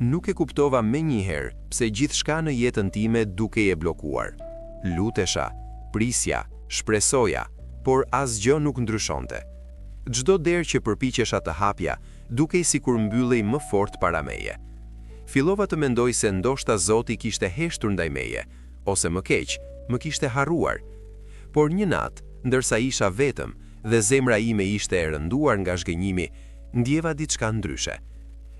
Nuk e kuptova menjëherë pse gjithçka në jetën time duke e blokuar. Lutesha, prisja, shpresoja, por asgjë nuk ndryshonte. Çdo derë që përpiqesha të hapja, dukej sikur mbyllej më fort para meje. Fillova të mendoj se ndoshta Zoti kishte heshtur ndaj meje, ose më keq, më kishte harruar. Por një natë, ndërsa isha vetëm dhe zemra ime ishte e rënduar nga zhgënjimi, ndjeva diçka ndryshe.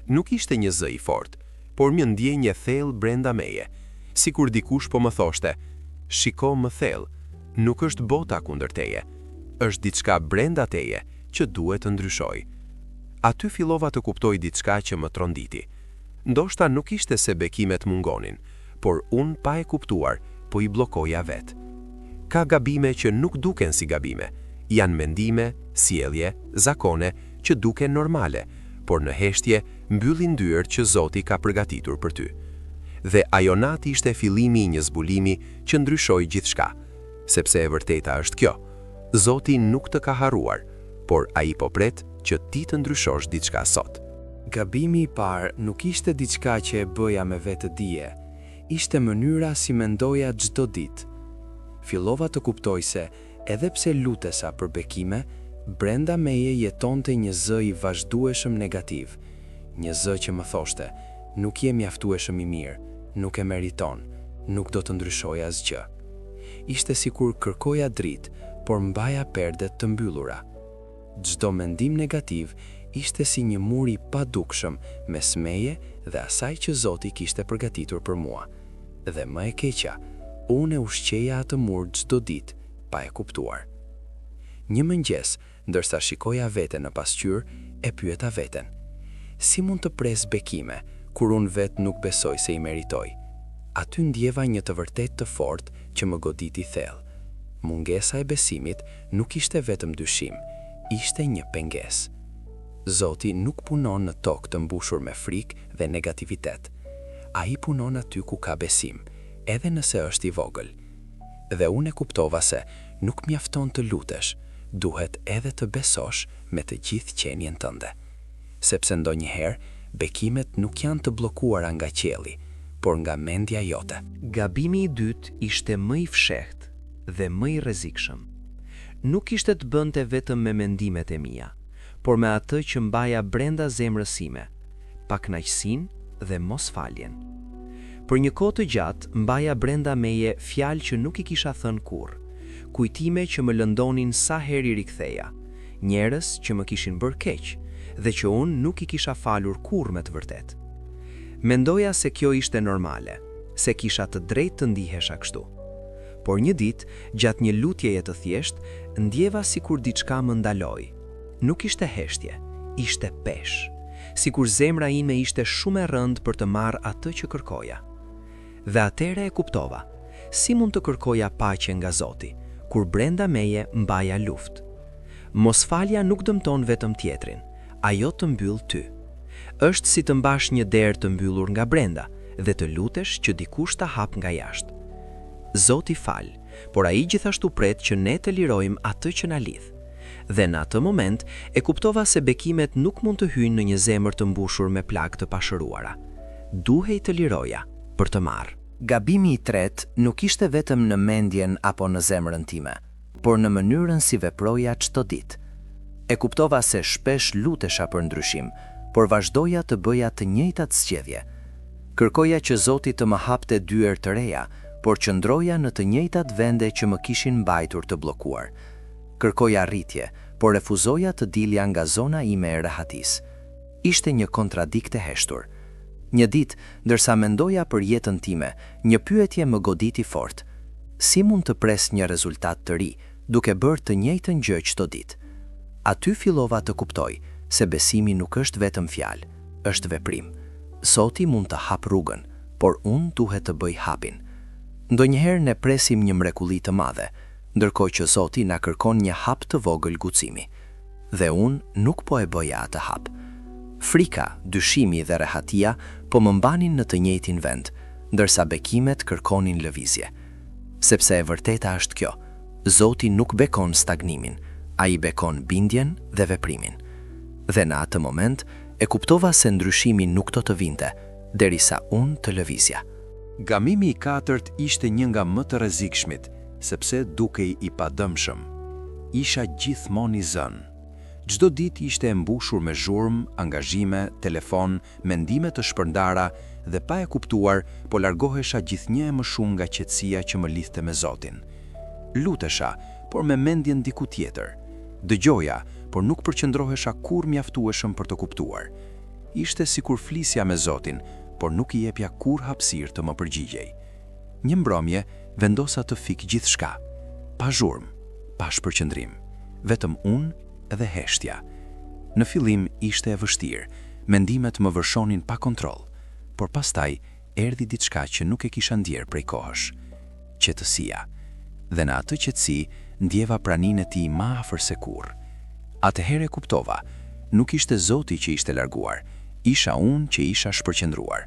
Nuk ishte një zë i fortë, por më ndjenje thellë brenda meje, sikur dikush po më thoshte: "Shiko më thellë, nuk është bota kundër teje, është diçka brenda teje që duhet të ndryshoj." Aty fillova të kuptoj diçka që më tronditi. Ndoshta nuk ishte se bekimet mungonin, por unë pa e kuptuar, po i blokoja vetë. Ka gabime që nuk duken si gabime, janë mendime, sjellje, zakone që duken normale, por në heshtje mbyllin dyert që Zoti ka përgatitur për ty. Dhe ajo natë ishte fillimi i një zbulimi që ndryshoi gjithçka, sepse e vërteta është kjo: Zoti nuk të ka harruar, por ai po pret që ti të ndryshosh diçka sot. Gabimi i parë nuk ishte diçka që e bëja me vetëdije, ishte mënyra si mendoja çdo ditë. Fillova të kuptoj se edhe pse lutesa për bekime, brenda meje jetonte një zë i vazhdueshëm negativ, një zë që më thoshte: "Nuk je mjaftueshëm i mirë, nuk e meriton, nuk do të ndryshoj asgjë." Ishte sikur kërkoja dritë, por mbaja perdet të mbyllura. Çdo mendim negativ ishte si një mur i padukshëm mes meje dhe asaj që Zoti kishte përgatitur për mua. Dhe më e keqja, unë e ushqeja atë mur çdo ditë, pa e kuptuar. Një mëngjes, ndërsa shikoja veten në pasqyrë, e pyeta veten: si mund të pres bekime kur unë vetë nuk besoj se i meritoj? Aty ndjeva një të vërtet të fortë që më goditi thellë. Mungesa e besimit nuk ishte vetëm dyshim, ishte një pengesë. Zoti nuk punon në tokë të mbushur me frikë dhe negativitet. Ai punon aty ku ka besim, edhe nëse është i vogël. Dhe unë e kuptova se nuk mjafton të lutesh, duhet edhe të besosh me të gjithë qenien tënde. Sepse ndonjëherë bekimet nuk janë të bllokuara nga qielli, por nga mendja jote. Gabimi i dytë ishte më i fshehtë dhe më i rrezikshëm. Nuk ishte të bënte vetëm me mendimet e mia, por me atë që mbaja brenda zemrës sime, pakënaqësinë dhe mosfaljen. Për një kohë të gjatë mbaja brenda meje fjalë që nuk i kisha thënë kurrë, kujtime që më lëndonin sa herë i riktheja, njerëz që më kishin bërë keq dhe që unë nuk i kisha falur kurrë me të vërtetë. Mendoja se kjo ishte normale, se kisha të drejtë të ndihesha kështu. Por një ditë, gjatë një lutjeje të thjeshtë, ndjeva sikur diçka më ndaloi. Nuk ishte heshtje, ishte peshë, sikur zemra ime ishte shumë e rëndë për të marrë atë që kërkoja. Dhe atëre e kuptova, si mund të kërkoja paqe nga Zoti, kur brenda meje mbaja luftë. Mosfalja nuk dëmton vetëm tjetrin, ajo të mbyll ty. Është si të mbash një derë të mbyllur nga brenda dhe të lutesh që dikush ta hap nga jashtë. Zoti fal, por ai gjithashtu pret që ne të lirojmë atë që na lidh. Dhe në atë moment e kuptova se bekimet nuk mund të hyjnë në një zemër të mbushur me plagë të pashëruara. Duhej të liroja për të marrë. Gabimi i tretë nuk ishte vetëm në mendjen apo në zemrën time, por në mënyrën si veproja çdo ditë. E kuptova se shpesh lutesha për ndryshim, por vazhdoja të bëja të njëjtat zgjedhje. Kërkoja që Zoti të më hapte dyer të reja, por qëndroja në të njëjtat vende që më kishin mbajtur të bllokuar. Kërkoja rritje, por refuzoja të dilja nga zona ime e rehatisë. Ishte një kontradikt e heshtur. Një ditë, ndërsa mendoja për jetën time, një pyetje më goditi fort. Si mund të pres një rezultat të ri, duke bërë të njëjtën gjë çdo ditë? Aty fillova të kuptoj se besimi nuk është vetëm fjalë, është veprim. Zoti mund të hap rrugën, por unë duhet të bëj hapin. Ndonjëherë ne presim një mrekulli të madhe, ndërkohë që Zoti na kërkon një hap të vogël guximi. Dhe unë nuk po e bëja atë hap. Frika, dyshimi dhe rehatia po më mbanin në të njëjtin vend, ndërsa bekimet kërkonin lëvizje. Sepse e vërteta është kjo, Zoti nuk bekon stagnimin, ai bekon bindjen dhe veprimin. Dhe në atë moment, e kuptova se ndryshimi nuk do të vinte, derisa unë të lëvizja. Gamimi i katërt ishte një nga më të rrezikshmit, sepse dukej i padëmshëm. Isha gjithmonë i zënë. Çdo ditë ishte e mbushur me zhurmë, angazhime, telefon, mendime të shpërndara dhe pa e kuptuar, po largohesha gjithnjë e më shumë nga qetësia që më lidhte me Zotin. Lutesha, por me mendjen diku tjetër. Dëgjoja, por nuk përqendrohesha kur mjaftueshëm për të kuptuar. Ishte sikur flisja me Zotin, por nuk i jepja kur hapësirë të më përgjigjej. Një mbrëmje vendosa të fik gjithçka, pa zhurmë, pa shpërqendrim, vetëm unë dhe heshtja. Në fillim ishte e vështirë, mendimet më vërshonin pa kontroll, por pastaj erdhi diçka që nuk e kisha ndjerë prej kohësh, qetësia. Dhe në atë qetësi ndjeva praninë e tij më afër se kurrë. Atëherë kuptova, nuk ishte Zoti që ishte larguar, isha unë që isha shpërqendruar.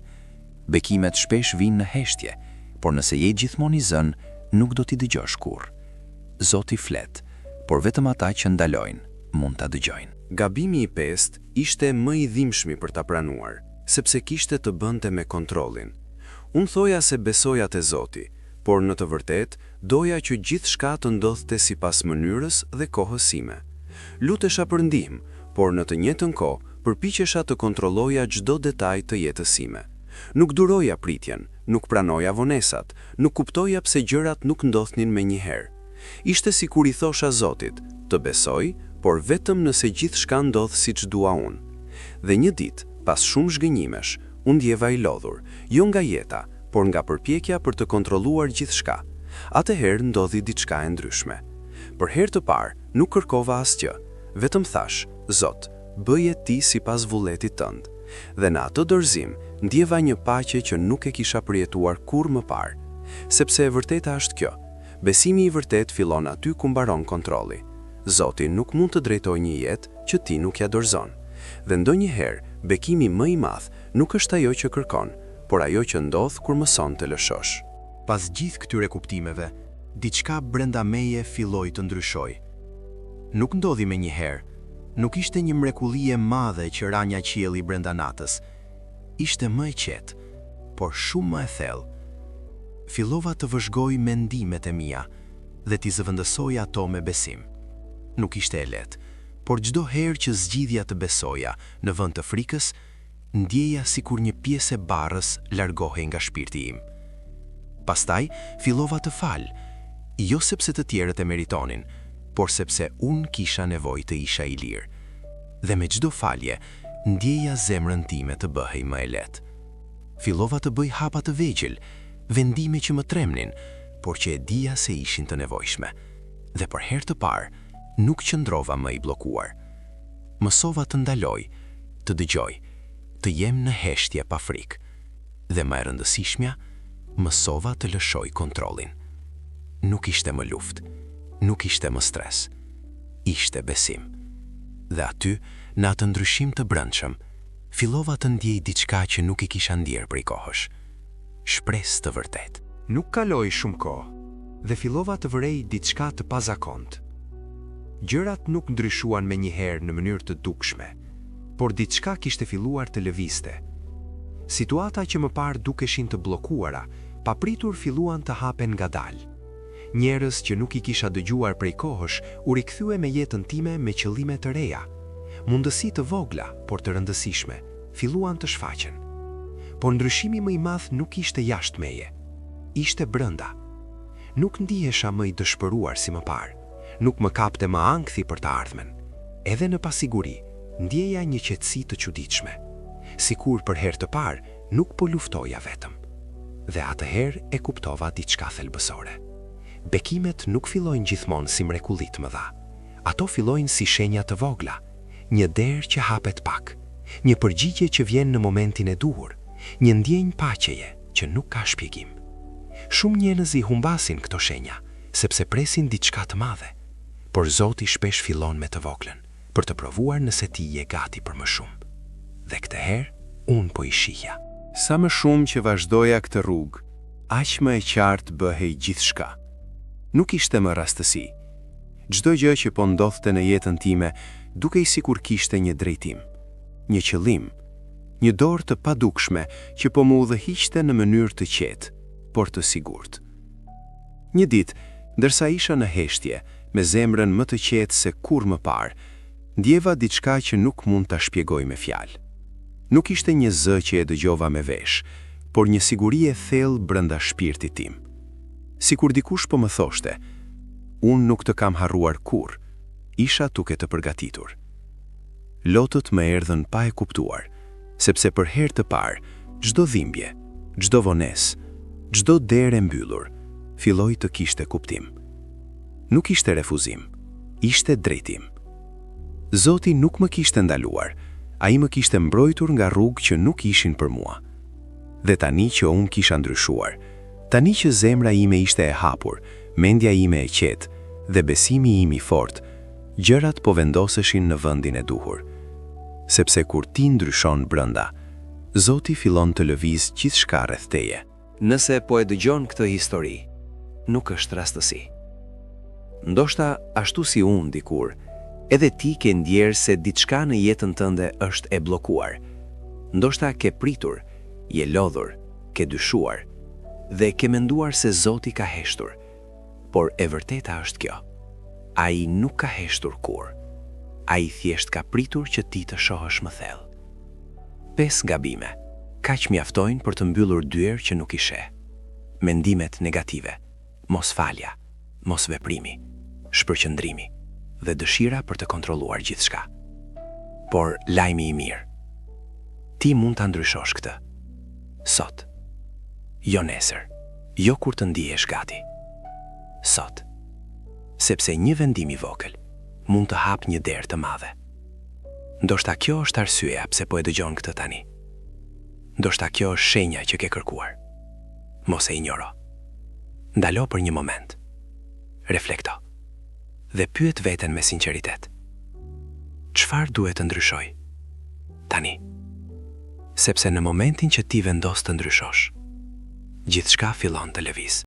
Bekimet shpesh vinë në heshtje, por nëse je gjithmonë i zënë, nuk do t'i dëgjosh kurrë. Zoti flet, por vetëm ata që ndalojnë mund ta dëgjojnë. Gabimi i pestë ishte më i dhimbshëm për ta pranuar, sepse kishte të bënte me kontrollin. Unë thoja se besoja te Zoti, por në të vërtetë doja që gjithçka të ndodhte sipas mënyrës dhe kohës sime. Lutesha për ndihmë, por në të njëjtën kohë përpiqesha të kontrolloja çdo detaj të jetës sime. Nuk duroja pritjen, nuk pranoja vonesat, nuk kuptoja pse gjërat nuk ndodhnin menjëherë. Ishte sikur i thosha Zotit, të besoj, por vetëm nëse gjithçka ndodh siç dua unë. Dhe një ditë, pas shumë zhgënjimesh, u ndjeva i lodhur, jo nga jeta, por nga përpjekja për të kontrolluar gjithçka. Atëherë ndodhi diçka e ndryshme. Për herë të parë, nuk kërkova asgjë, vetëm thash, Zot, bëje ti sipas vullnetit tënd. Dhe në atë dorëzim, ndjeva një paqe që nuk e kisha përjetuar kurrë më parë. Sepse e vërteta është kjo, besimi i vërtet fillon aty ku mbaron kontrolli. Zoti nuk mund të drejtojë një jetë që ti nuk ja dorëzon. Dhe ndonjëherë, bekimi më i madh nuk është ajo që kërkon, por ajo që ndodh kur mëson të lëshosh. Pas gjithë këtyre kuptimeve, diçka brenda meje filloi të ndryshoj. Nuk ndodhi me njëherë, nuk ishte një mrekulli e madhe që ra nga qielli brenda natës. Ishte më e qetë, por shumë më e thellë. Fillova të vëzhgoj mendimet e mia dhe t'i zëvendësoj ato me besim. Nuk ishte e lehtë, por çdo herë që zgjidhja të besoja në vend të frikës, ndjeja sikur një pjesë e barrës largohej nga shpirti im. Pastaj fillova të fal, jo sepse të tjerët e meritonin, por sepse unë kisha nevojë të isha i lirë. Dhe me çdo falje, ndjeja zemrën time të bëhej më e lehtë. Fillova të bëj hapa të vegjël, vendime që më tremnin, por që e dija se ishin të nevojshme. Dhe për herë të parë, nuk qëndrova më i bllokuar. Mësova të ndaloj, të dëgjoj, të jem në heshtje pa frikë. Dhe më e rëndësishmja, mësova të lëshoj kontrollin. Nuk ishte më luftë, nuk ishte më stres, ishte besim. Dhe aty, në atë ndryshim të brendshëm, fillova të ndjej diçka që nuk i kisha ndjerë prej kohësh. Shpresë të vërtet. Nuk kaloi shumë kohë dhe fillova të vërej diçka të pazakontë. Gjërat nuk ndryshuan menjëherë në mënyrë të dukshme, por diçka kishte filluar të lëvizte. Situata që më parë dukeshin të bllokuara, papritur filluan të hapen ngadalë. Njerëz që nuk i kisha dëgjuar prej kohësh u rikthye me jetën time me qëllime të reja. Mundësi të vogla, por të rëndësishme, filluan të shfaqen. Por ndryshimi më i madh nuk ishte jashtë meje, ishte brenda. Nuk ndihesha më i dëshpëruar si më parë, nuk më kapte më ankthi për të ardhmen. Edhe në pasiguri, ndjeja një qetësi të çuditshme, sikur për herë të parë nuk po luftoja vetëm. Dhe atëherë e kuptova diçka thelbësore. Bekimet nuk fillojnë gjithmonë si mrekulli të mëdha. Ato fillojnë si shenja të vogla, një derë që hapet pak, një përgjigje që vjen në momentin e duhur, një ndjenjë paqeje që nuk ka shpjegim. Shumë njerëz i humbasin këto shenja, sepse presin diçka të madhe, por Zoti shpesh fillon me të voglën, për të provuar nëse ti je gati për më shumë. Dhe këtë herë, unë po i shihja. Sa më shumë që vazhdoja këtë rrugë, aq më e qartë bëhej gjithçka. Nuk ishte më rastësi. Çdo gjë që po ndodhte në jetën time, dukej sikur kishte një drejtim, një qëllim, Një dorë të padukshme që po më udhëhiqte në mënyrë të qetë, por të sigurt. Një ditë, ndërsa isha në heshtje, me zemrën më të qetë se kur më parë, ndjeva diçka që nuk mund ta shpjegoj me fjalë. Nuk ishte një zë që e dëgjova me vesh, por një siguri e thellë brenda shpirtit tim. Sikur dikush po më thoshte, unë nuk të kam harruar kurrë, isha tuke të përgatitur. Lotët më erdhën pa e kuptuar, sepse për herë të parë, çdo dhimbje, çdo vonesë, çdo derë e mbyllur, filloi të kishte kuptim. Nuk ishte refuzim, ishte drejtim. Zoti nuk më kishte ndaluar, ai më kishte mbrojtur nga rrugë që nuk ishin për mua. Dhe tani që unë kisha ndryshuar, tani që zemra ime ishte e hapur, mendja ime e qetë dhe besimi im i fortë, gjërat po vendoseshin në vendin e duhur. Sepse kur ti ndryshon brenda, Zoti fillon të lëviz gjithçka rreth teje. Nëse po e dëgjon këtë histori, nuk është rastësi. Ndoshta ashtu si unë dikur, edhe ti ke ndjerë se diçka në jetën tënde është e bllokuar. Ndoshta ke pritur, je lodhur, ke dyshuar dhe ke menduar se Zoti ka heshtur. Por e vërteta është kjo. Ai nuk ka heshtur kurrë. Ai thjesht ka pritur që ti të shohësh më thellë. 5 gabime, kaq mjaftojnë për të mbyllur dyer që nuk i sheh. Mendimet negative, mosfalja, mosveprimi, shpërqendrimi dhe dëshira për të kontrolluar gjithçka. Por lajmi i mirë, ti mund ta ndryshosh këtë. Sot. Jo nesër, jo kur të ndihesh gati. Sot. Sepse një vendim i vogël mund të hap një derë të madhe. Ndoshta kjo është arsyeja pse po e dëgjon këtë tani. Ndoshta kjo është shenja që ke kërkuar. Mos e injoro. Ndalo për një moment. Reflekto. Dhe pyet veten me sinqeritet. Çfarë duhet të ndryshoj? Tani. Sepse në momentin që ti vendos të ndryshosh, gjithçka fillon të lëviz.